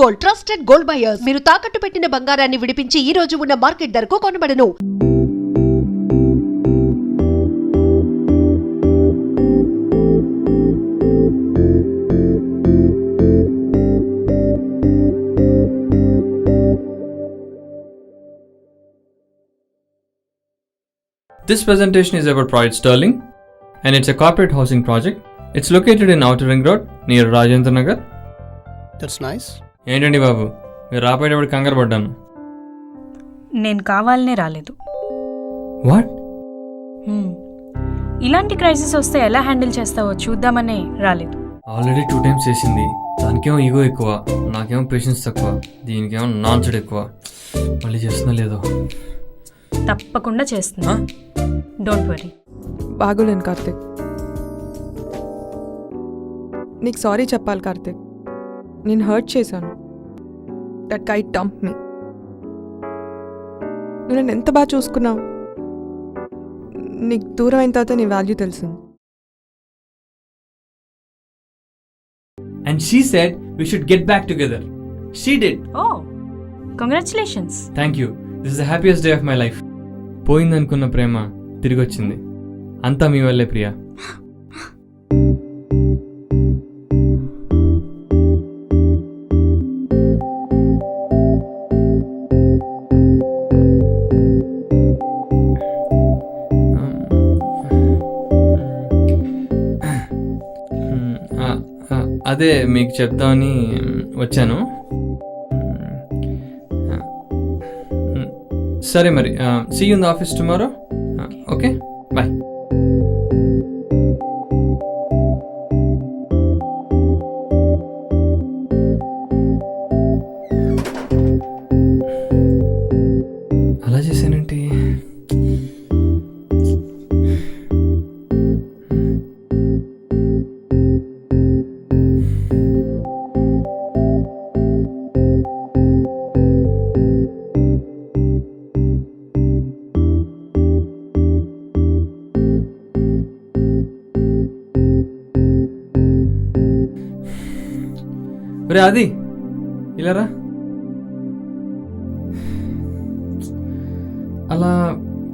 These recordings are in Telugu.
Gold, trusted gold buyers. మీరు తాకట్టు పెట్టిన బంగారాన్ని విడిపించి ఈ రోజు ఉన్న మార్కెట్ ధరకు కొనబడను. This presentation is about Project Sterling, and it's a corporate housing project. It's located in Outer Ring Road near Rajendra Nagar. That's nice. ఏంటండి బాబు, మీరు రాపోయేటప్పుడు కంగారు పడ్డాను. నేను కావాలనే రాలేదు. వాట్? ఇలాంటి క్రైసిస్ వస్తే ఎలా హ్యాండిల్ చేస్తావో చూద్దామనే రాలేదు. ఆల్రెడీ 2 times చేసింది. దానికేమో ఈగో ఎక్కువ, నాకేమో పేషెన్స్ తక్కువ, దీనికేమో నాన్సెడ్ ఎక్కువ. మళ్ళీ చేస్తున్నా లేదో? తప్పకుండా చేస్తున్నా, డోంట్ వరీ. బాగోలేను కార్తిక్, నీకు సారీ చెప్పాలి కార్తిక్. నేను హర్ట్ చేశాను. దట్ గై డంప్ మీ. నువ్వు నన్ను ఎంత బాగా చూసుకున్నావు. నీకు దూరం అయిన తర్వాత నీ వాల్యూ తెలిసింది. And she said we should get back together. She did. Oh, congratulations. Thank you. This is the happiest day of my life. పోయిందనుకున్న ప్రేమ తిరిగి వచ్చింది. అంతా మీ వల్లే ప్రియా. అదే మీకు చెప్దామని వచ్చాను. సరే మరి, see you in the office tomorrow. Okay, bye. అలా చేశానంటే రే అది ఇలారా. అలా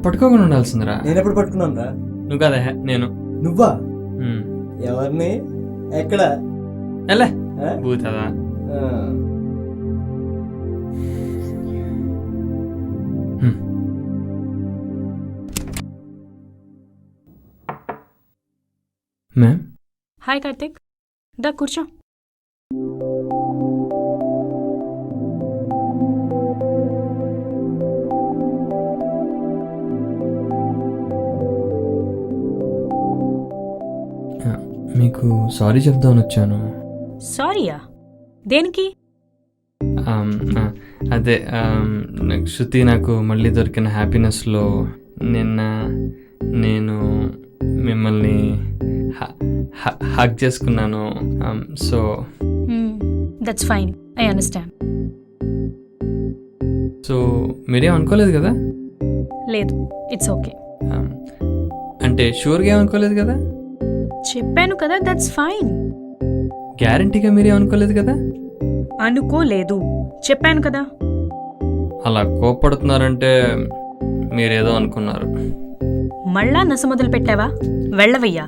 పట్టుకోకుండా ఉండాల్సిందిరా. నేను ఎప్పుడు పట్టుకున్నాను రా? నువ్వు కదా, నేను. నువ్వా? ఎవరిని? ఎక్కడ? ఎలా బూతదా? మ్యామ్. హాయ్ కార్తిక్, దా కూర్చో. మీకు సారీ చెప్దామని వచ్చాను. సారీయా? దేనికి? అదే శృతి నాకు మళ్ళీ దొరికిన హ్యాపీనెస్లో నిన్న నేను మిమ్మల్ని హగ్ చేసుకున్నాను. So that's fine, I understand. So మీరేం అనుకోలేదు కదా? లేదు, ఇట్స్ ఓకే. అంటే షూర్గా ఏమనుకోలేదు కదా? చెప్పాను కదా, దట్స్ ఫైన్. గ్యారంటీగా మీరేం అనుకోలేదు కదా? అనుకోలేదు, చెప్పాను కదా. అలా కోప్పడుతున్నారంటే మీరేదో అనుకున్నారు. మళ్ళా నస మొదలు పెట్టావా? వెళ్ళవయ్యా.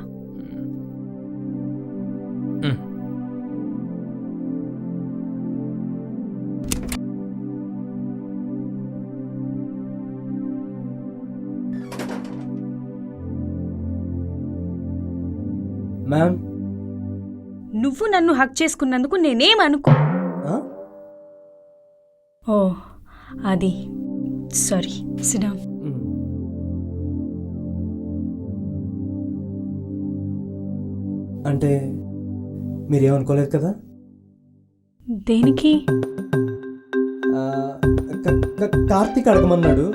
మ్యామ్, నువ్వు నన్ను హక్ చేసుకున్నందుకు నేనేం అనుకో. ఓ అది సారీ, సిట్ డౌన్. అంటే మీరేమనుకోలేదు కదా? దేనికి? కార్తీక్ అడగమన్నాడు.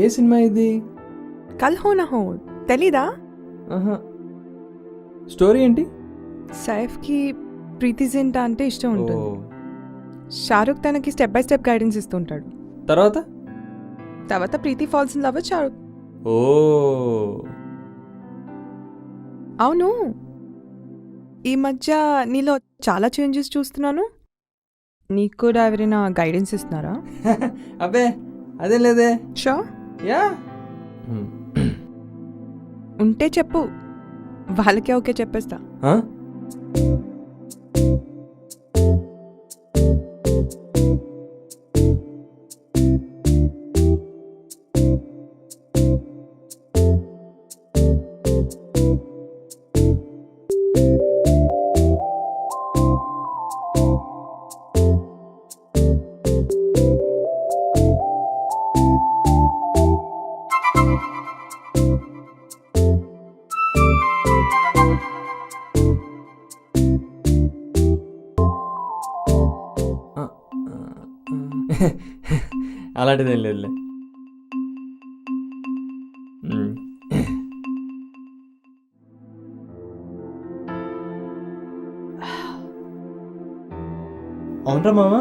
ఏ సినిమా ఇది? కల్ హో నా హో తెలీదా? స్టోరీ ఏంటి? సైఫ్కి ప్రీతి జింటా అంటే ఇష్టం ఉంటుంది. షారుఖ్ తనకి స్టెప్ బై స్టెప్ గైడెన్స్ ఇస్తుంటాడు. తర్వాత తర్వాత Preethi falls in love with Shahrukh. ఓ అవును, ఈ మధ్య నీలో చాలా చేంజెస్ చూస్తున్నాను. నీకు కూడా ఎవరైనా గైడెన్స్ ఇస్తున్నారా? అబ్బే అదే లేదే. షో యా ఉంటే చెప్పు, వాళ్ళకే ఓకే చెప్పేస్తా. అలాంటిదేం లేదులే. అవునరా మామ,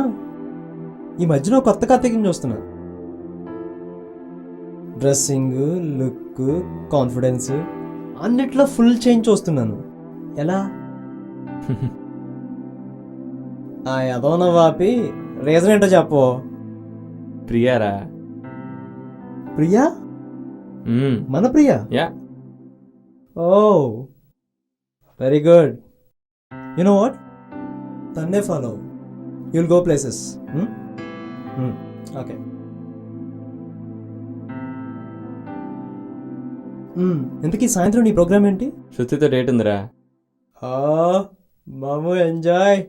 ఈ మధ్యన ఒక కొత్త కార్తీక్ని చూస్తున్నా. డ్రెస్సింగ్, లుక్, కాన్ఫిడెన్స్ అన్నిట్లో ఫుల్ చేంజ్ చూస్తున్నాను. ఎలా? ఆ ఎదవన వాపి రీజన్ ఏంటో చెప్పు. ప్రియారా? ప్రియా? మన Priya? Yeah. Oh very good. You know what, తన్నే follow, you'll go places. Okay. ఇంతకీ సాయంత్రం నీ ప్రోగ్రామ్ ఏంటి? శృతితో డేట్ ఉందిరా. మాము enjoy.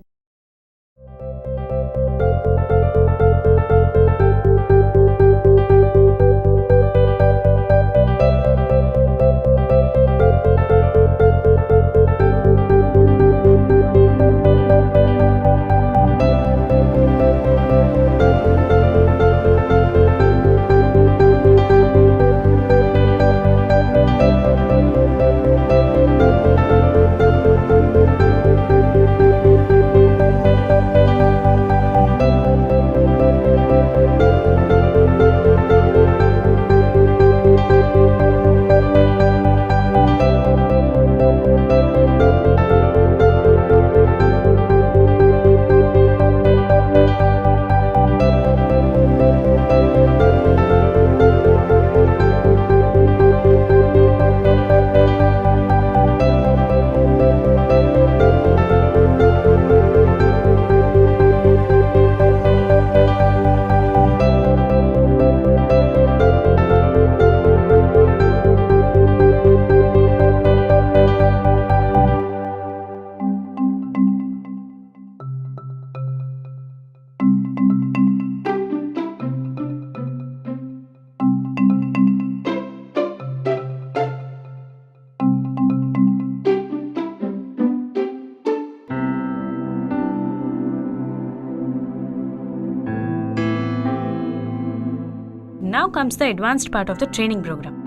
Now comes the advanced part of the training program.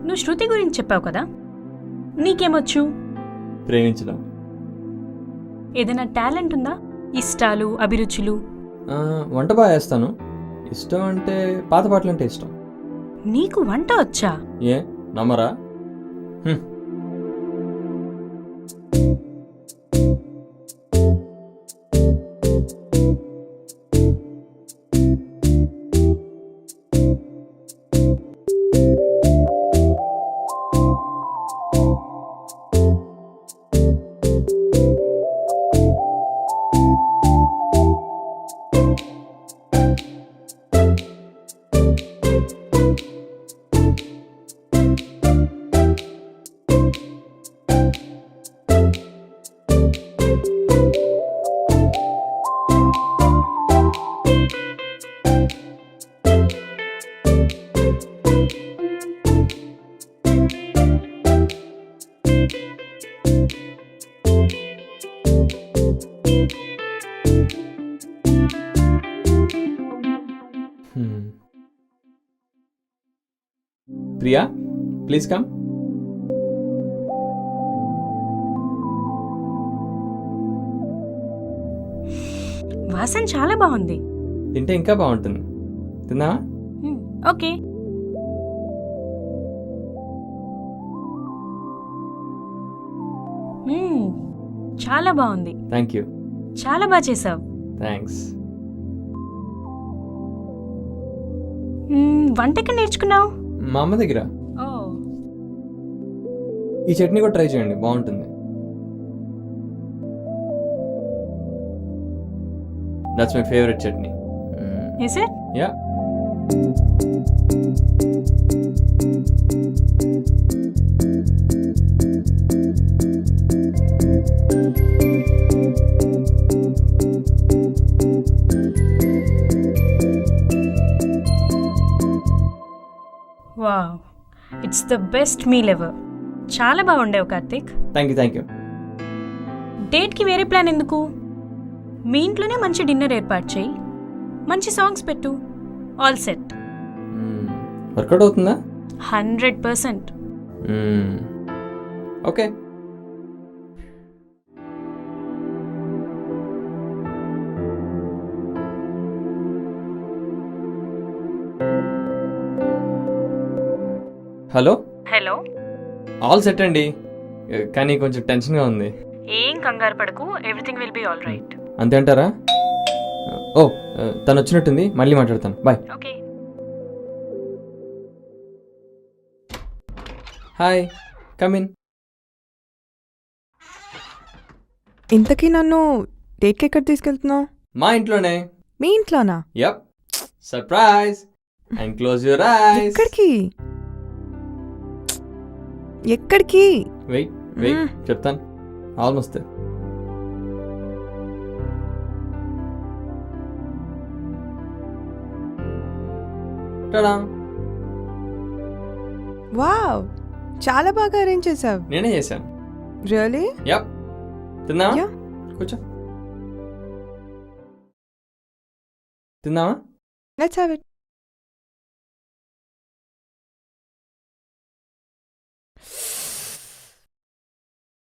నువ్వు శృతి గురించి చెప్పావు కదా, నీకేమొచ్చు? ప్రేమించడం. ఏదైనా టాలెంట్ ఉందా? ఇష్టాలు, అభిరుచులు? వంట బాగా చేస్తాను. ఇష్టం అంటే పాత పాటలు అంటే ఇష్టం. నీకు వంట వచ్చా? ఏ నమ్మరా? Priya, please come. వాసన చాలా బాగుంది. తింటే ఇంకా బాగుంటుంది. తిందామా? ఓకే. చాలా బాగుంది. Thank you. చాలా బాగా చేసావు. థ్యాంక్స్. వంట ఎక్కడ నేర్చుకున్నావు? మా అమ్మ దగ్గర. ఓ, ఈ చట్నీ కూడా ట్రై చేయండి, బాగుంటుంది. That's my favourite chutney. Is it? Yeah. Wow, it's the best meal ever. చాలా బాగుండేవు కార్తిక్. Thank you. డేట్కి వేరే ప్లాన్ ఎందుకు? మీ ఇంట్లోనే మంచి డిన్నర్ ఏర్పాటు చేయి, మంచి సాంగ్స్ పెట్టు, ఆల్ సెట్. వర్కౌట్ అవుతుందా? 100%. Okay. Hello. Hello. All set అండి, కానీ కొంచెం టెన్షన్గా ఉంది. ఏం కంగారు పడకు, everything will be all right. అంతే అంటారా? ఓ, తను వచ్చినట్టుంది, మళ్ళీ మాట్లాడతాను. Bye. Okay. Hi, come in. ఇంతకీ నన్ను డేట్కి ఎక్కడ తీసుకెళ్తున్నావు? మా ఇంట్లోనే. మీ ఇంట్లోనా? Yup, surprise. And close your eyes. ఎక్కడికి? ఎక్కడికి? వెయిట్ చెప్తాను. ఆల్మోస్ట్. టడా. వావ్, చాలా బాగా అరేంజ్ చేసావు. నేనే చేశాను. రియలీ? యప్. తిందామా? Yeah. కూర్చో. తిందామా? Let's have it.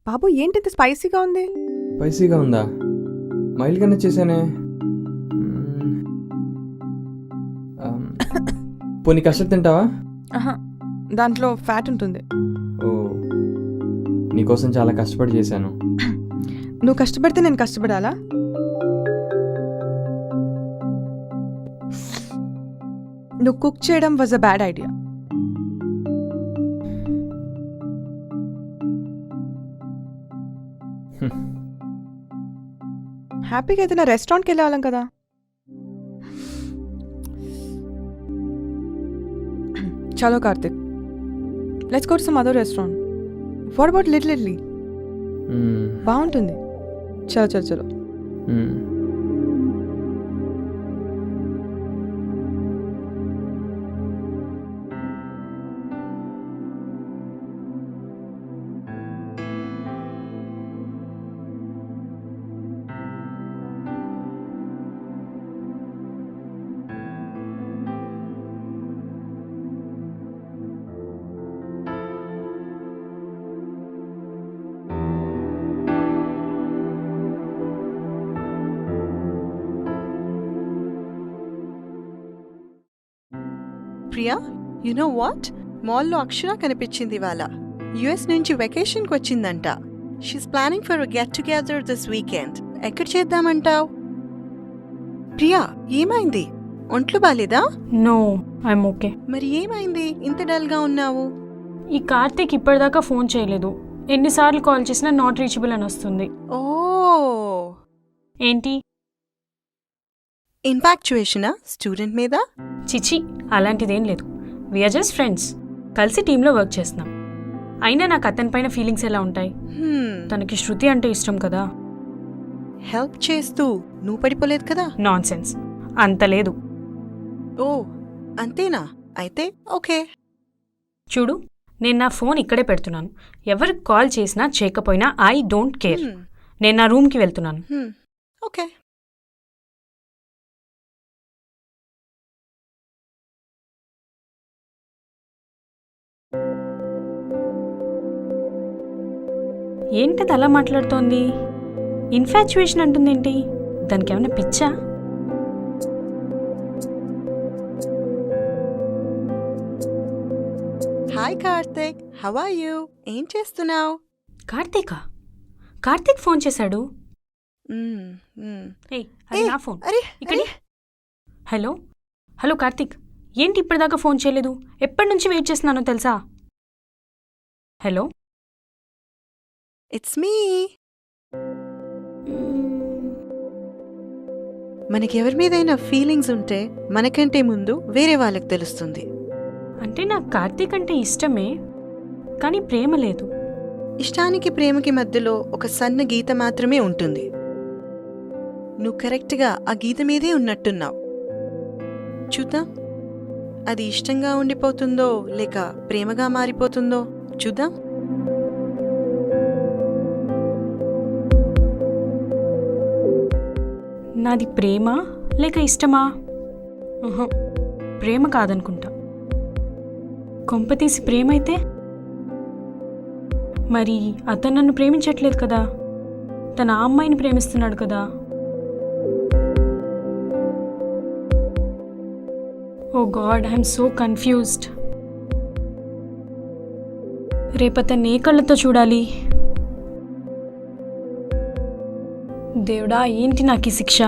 బాబు, ఏంటి ఇంత స్పైసీగా ఉంది? స్పైసీగా ఉందా? మైల్డ్గానే చేశానే. పోనీ కష్టం తింటావా? ఆహా, దాంట్లో ఫ్యాట్ ఉంటుంది. ఓ, నీకోసం చాలా కష్టపడి చేశాను. నువ్వు కష్టపడితే నేను కష్టపడాలా? నువ్వు కుక్ చేయడం వాజ్ అ బ్యాడ్ ఐడియా. హ్యాపీగా ఏదైనా రెస్టారెంట్కి వెళ్ళేవాళ్ళం కదా. చలో Karthik, let's go to some other restaurant. What about little idli? బాగుంటుంది. చలో చలో చలో. ప్రియా, యు నో వాట్, మాల్లో అక్షర కనిపించింది ఇవాళ. యుఎస్ నుంచి వెకేషన్కి వచ్చిందంట. She's planning for get together this weekend. ఎక్కడ చేద్దామంటావ్? ప్రియా, ఏమైంది? ఒంట్లో బాలేదా? No, I'm okay. మరి ఏమైంది ఇంత డల్గా ఉన్నావు? ఈ కార్తీక్ ఇప్పటిదాకా ఫోన్ చేయలేదు. ఎన్నిసార్లు కాల్ చేసినా నాట్ రీచబుల్ అని వస్తుంది. ఓ, ఏంటి? ఇన్ఫాక్చుయేషనా స్టూడెంట్ మీద? చిచి, అలాంటిదేం లేదు. We are just friends. కలిసి టీంలో వర్క్ చేస్తున్నాం. అయినా నాకు అతని పైన ఫీలింగ్స్ ఎలా ఉంటాయి? తనకి శృతి అంటే ఇష్టం కదా. హెల్ప్ చేస్తూ నువ్వు పడిపోలేదు కదా? నాన్ సెన్స్, అంత లేదు. ఓ, అంతేనా? అయితే ఓకే. చూడు, నేను నా ఫోన్ ఇక్కడే పెడుతున్నాను. ఎవరికి కాల్ చేసినా చేయకపోయినా ఐ డోంట్ కేర్. నేను నా రూమ్కి వెళ్తున్నాను. ఓకే. ఏంటది అలా మాట్లాడుతోంది? ఇన్ఫాచ్యుయేషన్ అంటుందేంటి? దానికి ఏమైనా పిచ్చా? Hi Karthik, how are you? ఏం చేస్తున్నావు? కార్తీక్ ఫోన్ చేశాడు. ఏయ్, అది నా ఫోన్. అరే ఇక్కడ హలో కార్తీక్, ఏంటి ఇప్పటిదాకా ఫోన్ చేయలేదు? ఎప్పటి నుంచి వెయిట్ చేస్తున్నానో తెలుసా? Hello, it's me. మనకెవరి మీదైనా ఫీలింగ్స్ ఉంటే మనకంటే ముందు వేరే వాళ్ళకి తెలుస్తుంది. అంటే నాకు కార్తీక్ అంటే ఇష్టమే, కానీ ప్రేమ లేదు. ఇష్టానికి ప్రేమకి మధ్యలో ఒక సన్న గీత మాత్రమే ఉంటుంది. నువ్వు కరెక్ట్గా ఆ గీత మీదే ఉన్నట్టున్నావు. చూద్దాం, అది ఇష్టంగా ఉండిపోతుందో లేక ప్రేమగా మారిపోతుందో చూద్దాం. నాది ప్రేమ లేక ఇష్టమా? ప్రేమ కాదనుకుంటా. కొంపతీసి ప్రేమ అయితే మరి అతను నన్ను ప్రేమించట్లేదు కదా, తన ఆ అమ్మాయిని ప్రేమిస్తున్నాడు కదా. ఓ గాడ్, ఐఎమ్ సో కన్ఫ్యూజ్డ్. రేపతన్ని ఏ కళ్ళతో చూడాలి? దేవుడా, ఏంటి నాకు ఈ శిక్ష?